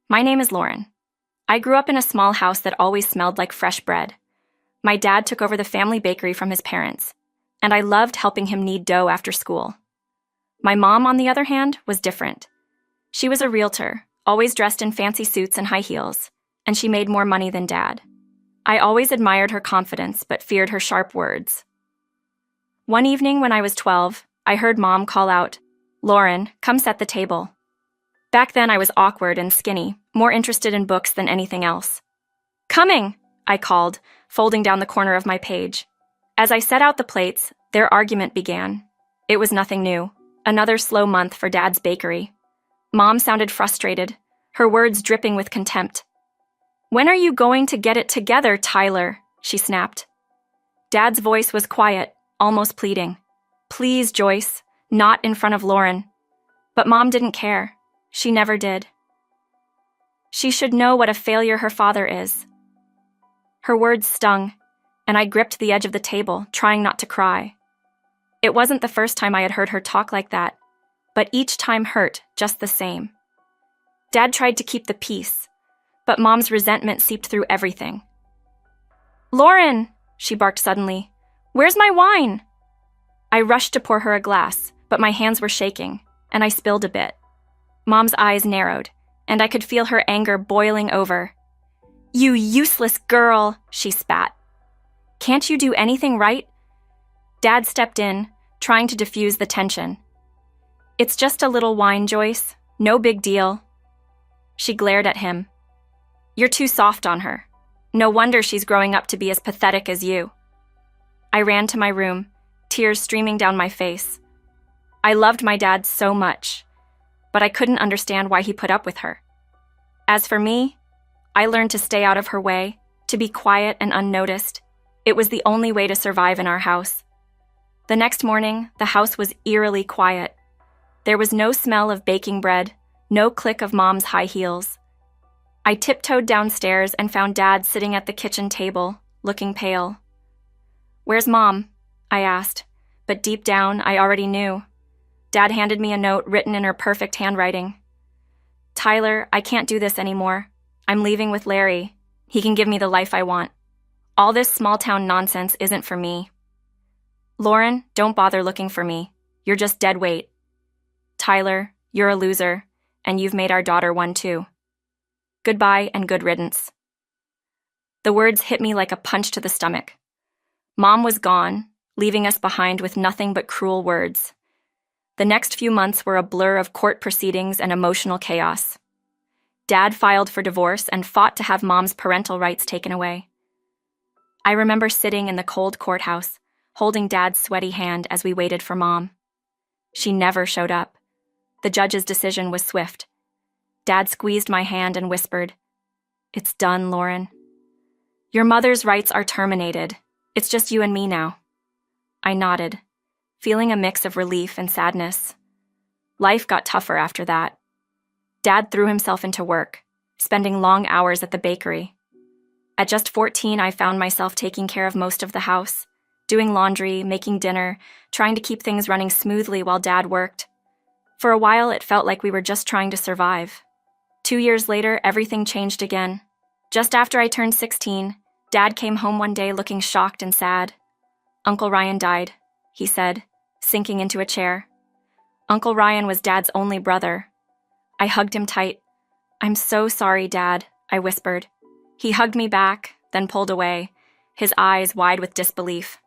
My name is Lauren. I grew up in a small house that always smelled like fresh bread. My dad took over the family bakery from his parents, and I loved helping him knead dough after school. My mom, on the other hand, was different. She was a realtor, always dressed in fancy suits and high heels, and she made more money than Dad. I always admired her confidence, but feared her sharp words. One evening when I was 12, I heard Mom call out, "Lauren, come set the table." Back then I was awkward and skinny, more interested in books than anything else. "Coming!" I called, folding down the corner of my page. As I set out the plates, their argument began. It was nothing new. Another slow month for Dad's bakery. Mom sounded frustrated, her words dripping with contempt. "When are you going to get it together, Tyler?" she snapped. Dad's voice was quiet, almost pleading. "Please, Joyce, not in front of Lauren." But Mom didn't care. She never did. She should know what a failure her father is. Her words stung, and I gripped the edge of the table, trying not to cry. It wasn't the first time I had heard her talk like that, but each time hurt just the same. Dad tried to keep the peace, but Mom's resentment seeped through everything. "Lauren!" she barked suddenly. "Where's my wine?" I rushed to pour her a glass, but my hands were shaking, and I spilled a bit. Mom's eyes narrowed, and I could feel her anger boiling over. "You useless girl," she spat. "Can't you do anything right?" Dad stepped in, trying to diffuse the tension. "It's just a little wine, Joyce. No big deal." She glared at him. "You're too soft on her. No wonder she's growing up to be as pathetic as you." I ran to my room, tears streaming down my face. I loved my dad so much, but I couldn't understand why he put up with her. As for me, I learned to stay out of her way, to be quiet and unnoticed. It was the only way to survive in our house. The next morning, the house was eerily quiet. There was no smell of baking bread, no click of Mom's high heels. I tiptoed downstairs and found Dad sitting at the kitchen table, looking pale. "Where's Mom?" I asked, but deep down, I already knew. Dad handed me a note written in her perfect handwriting. "Tyler, I can't do this anymore. I'm leaving with Larry. He can give me the life I want. All this small-town nonsense isn't for me. Lauren, don't bother looking for me. You're just dead weight. Tyler, you're a loser, and you've made our daughter one too. Goodbye and good riddance." The words hit me like a punch to the stomach. Mom was gone, leaving us behind with nothing but cruel words. The next few months were a blur of court proceedings and emotional chaos. Dad filed for divorce and fought to have Mom's parental rights taken away. I remember sitting in the cold courthouse, holding Dad's sweaty hand as we waited for Mom. She never showed up. The judge's decision was swift. Dad squeezed my hand and whispered, "It's done, Lauren. Your mother's rights are terminated. It's just you and me now." I nodded, feeling a mix of relief and sadness. Life got tougher after that. Dad threw himself into work, spending long hours at the bakery. At just 14, I found myself taking care of most of the house, doing laundry, making dinner, trying to keep things running smoothly while Dad worked. For a while, it felt like we were just trying to survive. 2 years later, everything changed again. Just after I turned 16, Dad came home one day looking shocked and sad. "Uncle Ryan died," he said, sinking into a chair. Uncle Ryan was Dad's only brother. I hugged him tight. "I'm so sorry, Dad," I whispered. He hugged me back, then pulled away, his eyes wide with disbelief.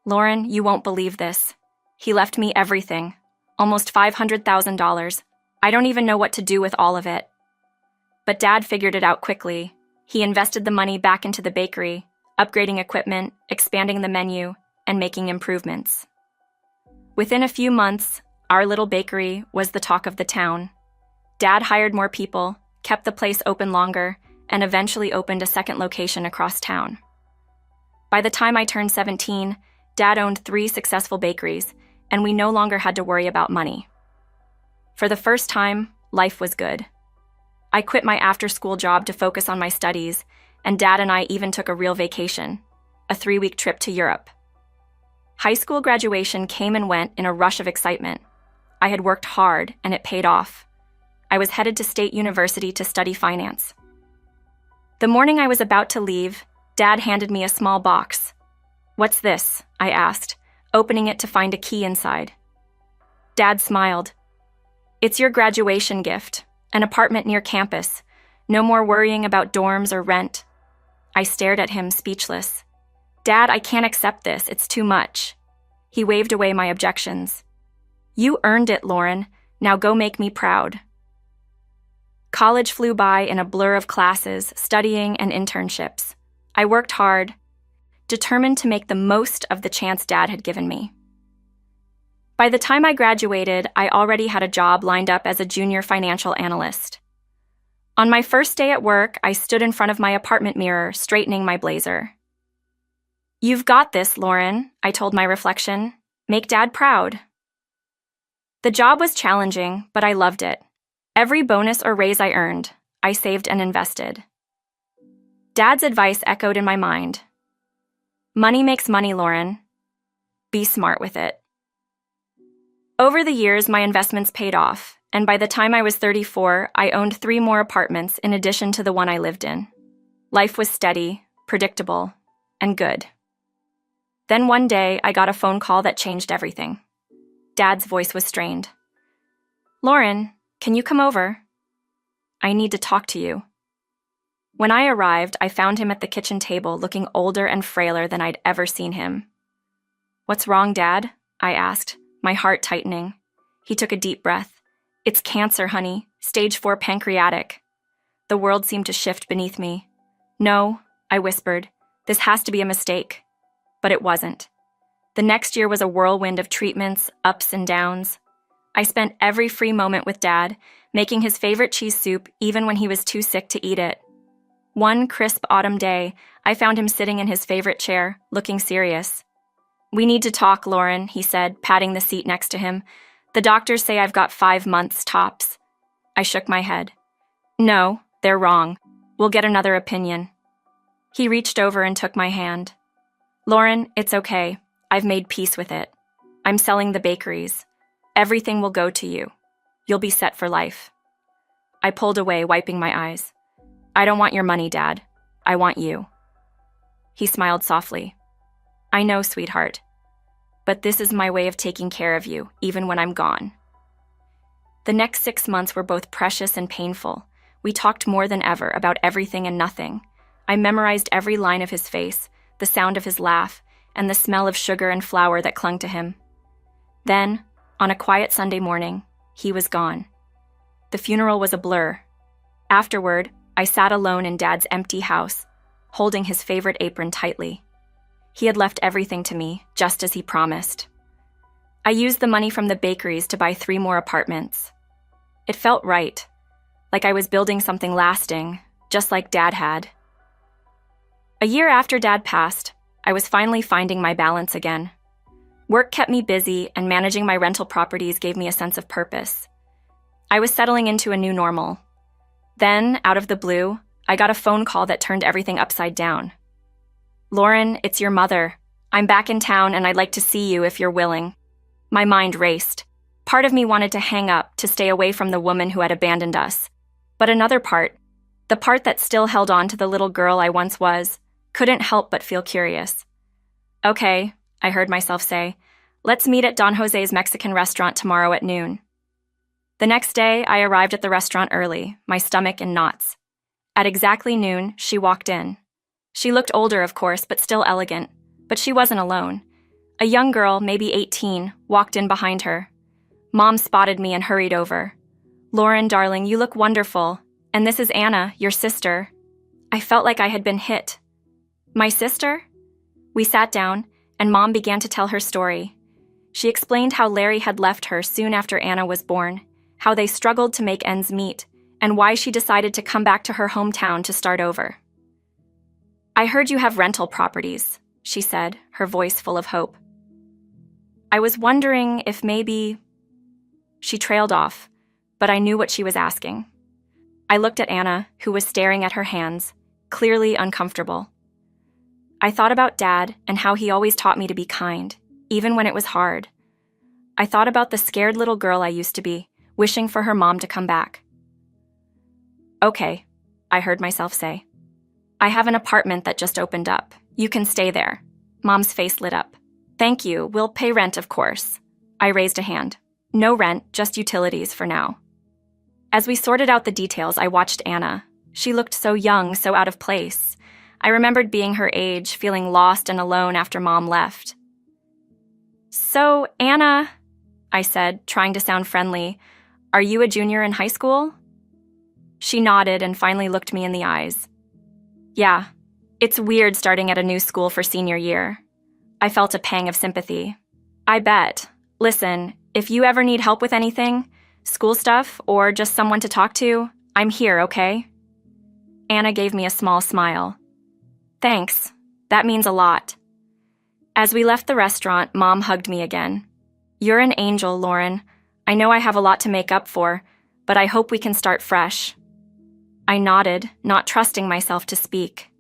"Lauren, you won't believe this. He left me everything, almost $500,000. I don't even know what to do with all of it." But Dad figured it out quickly. He invested the money back into the bakery, upgrading equipment, expanding the menu, and making improvements. Within a few months, our little bakery was the talk of the town. Dad hired more people, kept the place open longer, and eventually opened a second location across town. By the time I turned 17, Dad owned 3 successful bakeries, and we no longer had to worry about money. For the first time, life was good. I quit my after-school job to focus on my studies, and Dad and I even took a real vacation, a 3-week trip to Europe. High school graduation came and went in a rush of excitement. I had worked hard, and it paid off. I was headed to State University to study finance. The morning I was about to leave, Dad handed me a small box. "What's this?" I asked, opening it to find a key inside. Dad smiled. "It's your graduation gift, an apartment near campus. No more worrying about dorms or rent." I stared at him, speechless. "Dad, I can't accept this. It's too much." He waved away my objections. "You earned it, Lauren. Now go make me proud." College flew by in a blur of classes, studying, and internships. I worked hard, determined to make the most of the chance Dad had given me. By the time I graduated, I already had a job lined up as a junior financial analyst. On my first day at work, I stood in front of my apartment mirror, straightening my blazer. "You've got this, Lauren," I told my reflection. "Make Dad proud." The job was challenging, but I loved it. Every bonus or raise I earned, I saved and invested. Dad's advice echoed in my mind. "Money makes money, Lauren. Be smart with it." Over the years, my investments paid off, and by the time I was 34, I owned 3 more apartments in addition to the one I lived in. Life was steady, predictable, and good. Then one day, I got a phone call that changed everything. Dad's voice was strained. "Lauren, can you come over? I need to talk to you." When I arrived, I found him at the kitchen table, looking older and frailer than I'd ever seen him. "What's wrong, Dad?" I asked, my heart tightening. He took a deep breath. "It's cancer, honey. Stage 4 pancreatic." The world seemed to shift beneath me. "No," I whispered. "This has to be a mistake." But it wasn't. The next year was a whirlwind of treatments, ups and downs. I spent every free moment with Dad, making his favorite cheese soup even when he was too sick to eat it. One crisp autumn day, I found him sitting in his favorite chair, looking serious. "We need to talk, Lauren," he said, patting the seat next to him. "The doctors say I've got 5 months tops." I shook my head. "No, they're wrong. We'll get another opinion." He reached over and took my hand. "Lauren, it's okay. I've made peace with it. I'm selling the bakeries. Everything will go to you. You'll be set for life." I pulled away, wiping my eyes. "I don't want your money, Dad. I want you." He smiled softly. "I know, sweetheart. But this is my way of taking care of you, even when I'm gone." The next 6 months were both precious and painful. We talked more than ever about everything and nothing. I memorized every line of his face, the sound of his laugh, and the smell of sugar and flour that clung to him. Then, on a quiet Sunday morning, he was gone. The funeral was a blur. Afterward, I sat alone in Dad's empty house, holding his favorite apron tightly. He had left everything to me, just as he promised. I used the money from the bakeries to buy 3 more apartments. It felt right, like I was building something lasting, just like Dad had. A year after Dad passed, I was finally finding my balance again. Work kept me busy, and managing my rental properties gave me a sense of purpose. I was settling into a new normal. Then, out of the blue, I got a phone call that turned everything upside down. "Lauren, it's your mother. I'm back in town and I'd like to see you if you're willing." My mind raced. Part of me wanted to hang up, to stay away from the woman who had abandoned us. But another part, the part that still held on to the little girl I once was, couldn't help but feel curious. "Okay," I heard myself say. "Let's meet at Don Jose's Mexican restaurant tomorrow at noon." The next day, I arrived at the restaurant early, my stomach in knots. At exactly noon, she walked in. She looked older, of course, but still elegant. But she wasn't alone. A young girl, maybe 18, walked in behind her. Mom spotted me and hurried over. "Lauren, darling, you look wonderful. And this is Anna, your sister." I felt like I had been hit. "My sister?" We sat down, and Mom began to tell her story. She explained how Larry had left her soon after Anna was born, how they struggled to make ends meet, and why she decided to come back to her hometown to start over. "I heard you have rental properties," she said, her voice full of hope. "I was wondering if maybe—" She trailed off, but I knew what she was asking. I looked at Anna, who was staring at her hands, clearly uncomfortable. I thought about Dad and how he always taught me to be kind, even when it was hard. I thought about the scared little girl I used to be, wishing for her mom to come back. Okay, I heard myself say. I have an apartment that just opened up. You can stay there. Mom's face lit up. Thank you, we'll pay rent, of course. I raised a hand. No rent, just utilities for now. As we sorted out the details, I watched Anna. She looked so young, so out of place. I remembered being her age, feeling lost and alone after Mom left. So, Anna, I said, trying to sound friendly, are you a junior in high school? She nodded and finally looked me in the eyes. Yeah, it's weird starting at a new school for senior year. I felt a pang of sympathy. I bet. Listen, if you ever need help with anything, school stuff, or just someone to talk to, I'm here, okay? Anna gave me a small smile. Thanks. That means a lot. As we left the restaurant, Mom hugged me again. You're an angel, Lauren. I know I have a lot to make up for, but I hope we can start fresh. I nodded, not trusting myself to speak.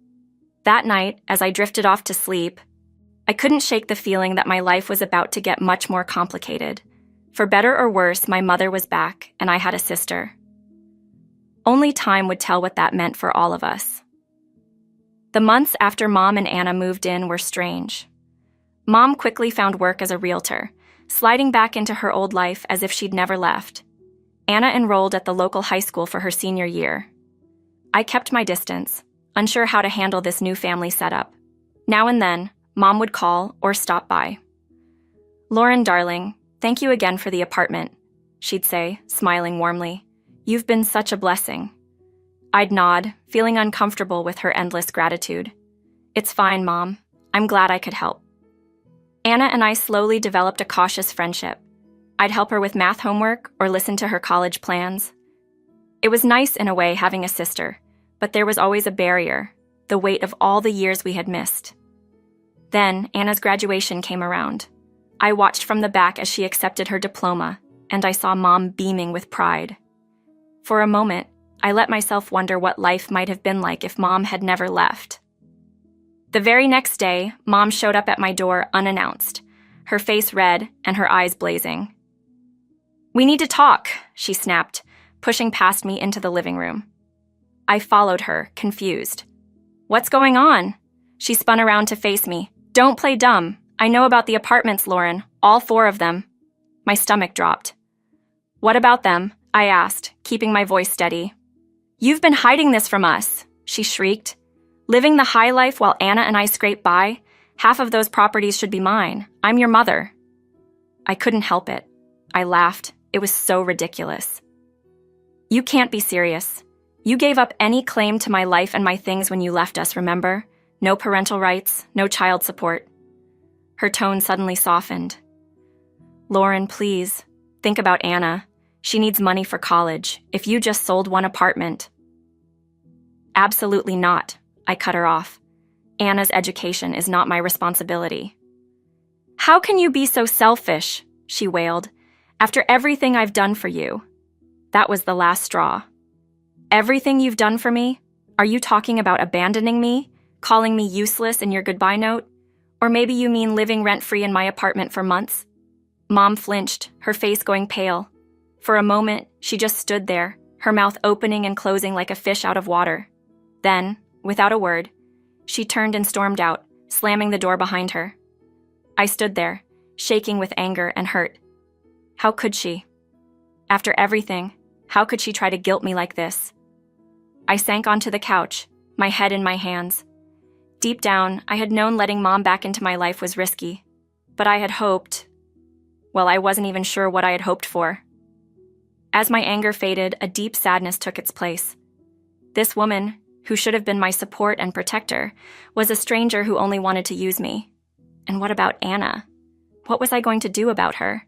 That night, as I drifted off to sleep, I couldn't shake the feeling that my life was about to get much more complicated. For better or worse, my mother was back, and I had a sister. Only time would tell what that meant for all of us. The months after Mom and Anna moved in were strange. Mom quickly found work as a realtor, sliding back into her old life as if she'd never left. Anna enrolled at the local high school for her senior year. I kept my distance, unsure how to handle this new family setup. Now and then, Mom would call or stop by. Lauren, darling, thank you again for the apartment, she'd say, smiling warmly. You've been such a blessing. I'd nod, feeling uncomfortable with her endless gratitude. It's fine, Mom. I'm glad I could help. Anna and I slowly developed a cautious friendship. I'd help her with math homework or listen to her college plans. It was nice in a way having a sister, but there was always a barrier, the weight of all the years we had missed. Then, Anna's graduation came around. I watched from the back as she accepted her diploma, and I saw Mom beaming with pride. For a moment, I let myself wonder what life might have been like if Mom had never left. The very next day, Mom showed up at my door unannounced, her face red and her eyes blazing. We need to talk, she snapped, pushing past me into the living room. I followed her, confused. What's going on? She spun around to face me. Don't play dumb. I know about the apartments, Lauren, all 4 of them. My stomach dropped. What about them? I asked, keeping my voice steady. You've been hiding this from us, she shrieked. Living the high life while Anna and I scrape by? Half of those properties should be mine. I'm your mother. I couldn't help it. I laughed. It was so ridiculous. You can't be serious. You gave up any claim to my life and my things when you left us, remember? No parental rights, no child support. Her tone suddenly softened. Lauren, please, think about Anna. She needs money for college. If you just sold 1 apartment. Absolutely not, I cut her off. Anna's education is not my responsibility. How can you be so selfish? She wailed. After everything I've done for you. That was the last straw. Everything you've done for me? Are you talking about abandoning me? Calling me useless in your goodbye note? Or maybe you mean living rent-free in my apartment for months? Mom flinched, her face going pale. For a moment, she just stood there, her mouth opening and closing like a fish out of water. Then, without a word, she turned and stormed out, slamming the door behind her. I stood there, shaking with anger and hurt. How could she? After everything, how could she try to guilt me like this? I sank onto the couch, my head in my hands. Deep down, I had known letting Mom back into my life was risky, but I had hoped. Well, I wasn't even sure what I had hoped for. As my anger faded, a deep sadness took its place. This woman, who should have been my support and protector, was a stranger who only wanted to use me. And what about Anna? What was I going to do about her?